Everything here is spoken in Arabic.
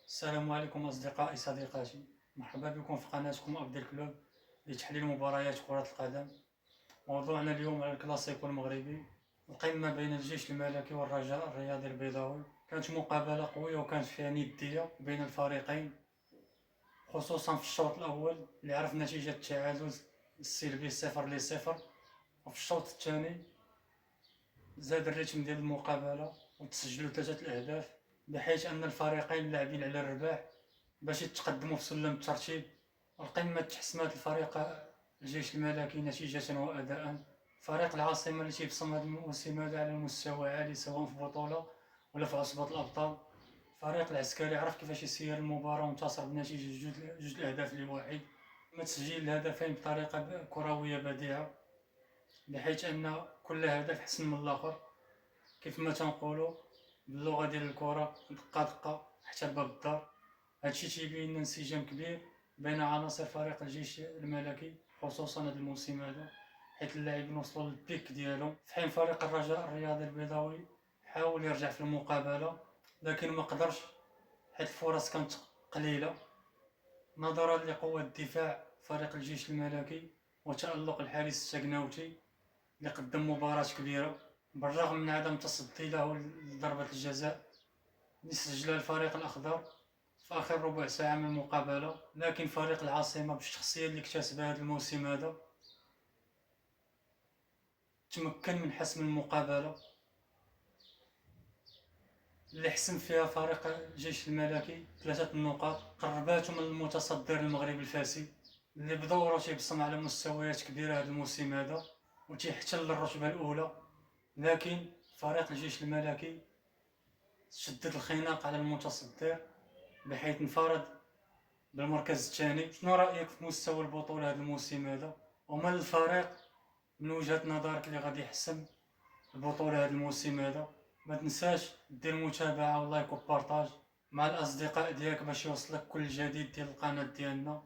السلام عليكم أصدقائي صديقاتي، مرحبا بكم في قناتكم أفضل كلوب لتحليل مباريات كرة القدم. موضوعنا اليوم على الكلاسيكو المغربي، القمة بين الجيش الملكي والرجاء الرياضي البيضاوي. كانت مقابلة قوية وكانت فيها ندية بين الفريقين، خصوصا في الشوط الأول اللي عرف نتيجة التعادل السلبي 0-0. وفي الشوط الثاني زاد الريتم ديال المقابلة وتسجلوا 3 الأهداف، بحيث أن الفريقين لاعبين على الرباح باش يتقدموا في سلم الترتيب. القمة تحسمات الفريق الجيش الملكي نتيجة وأداء. فريق العاصمة اللي تيبصم هذا الموسم هذا على مستوى عالي سواء في بطولة ولا في عصبة الأبطال. الفريق العسكري عرف كيفاش يسير المباراة وانتصر بنتيجة 2 الأهداف لواحد، تسجيل الهدفين بطريقة كروية بديعة، بحيث أن كل هدف حسن من الآخر، كيف ما تنقولوا باللغة ديال الكرة دقة دقة حتى باب الدار. هادشي تيبين انسجام كبير بين عناصر فريق الجيش الملكي خصوصا هذا الموسم هذا، حيث اللاعبين وصلوا للبيك ديالهم، في حين فريق الرجاء الرياضي البيضاوي حاول يرجع في المقابلة لكن ما قدرش، حيث الفرص كانت قليلة نظرا لقوة دفاع فريق الجيش الملكي وتألق الحارس السقناوتي اللي قدم مباراة كبيرة بالرغم من عدم تصدي له لضربة الجزاء اللي سجلها الفريق الأخضر في آخر ربع ساعة من المقابلة. لكن فريق العاصمة بالشخصية اللي اكتسبها هذا الموسم هذا تمكن من حسم المقابلة اللي حسم فيها فريق الجيش الملكي 3 النقاط، قرباتو من المتصدر المغرب الفاسي اللي بدورو تيبصم على مستويات كبيرة هذا الموسم هذا وتيحتل الرتبة الأولى. لكن فريق الجيش الملكي شدد الخناق على المتصدر بحيث انفرد بالمركز الثاني. شنو رأيك في مستوى البطولة هذا الموسم هذا، ومن الفريق من وجهة نظرك اللي غادي يحسم البطولة هذا الموسم هذا؟ ما تنساش دير متابعة ولايك وبارطاج مع الأصدقاء ديالك باش يوصلك كل جديد ديال القناة ديالنا.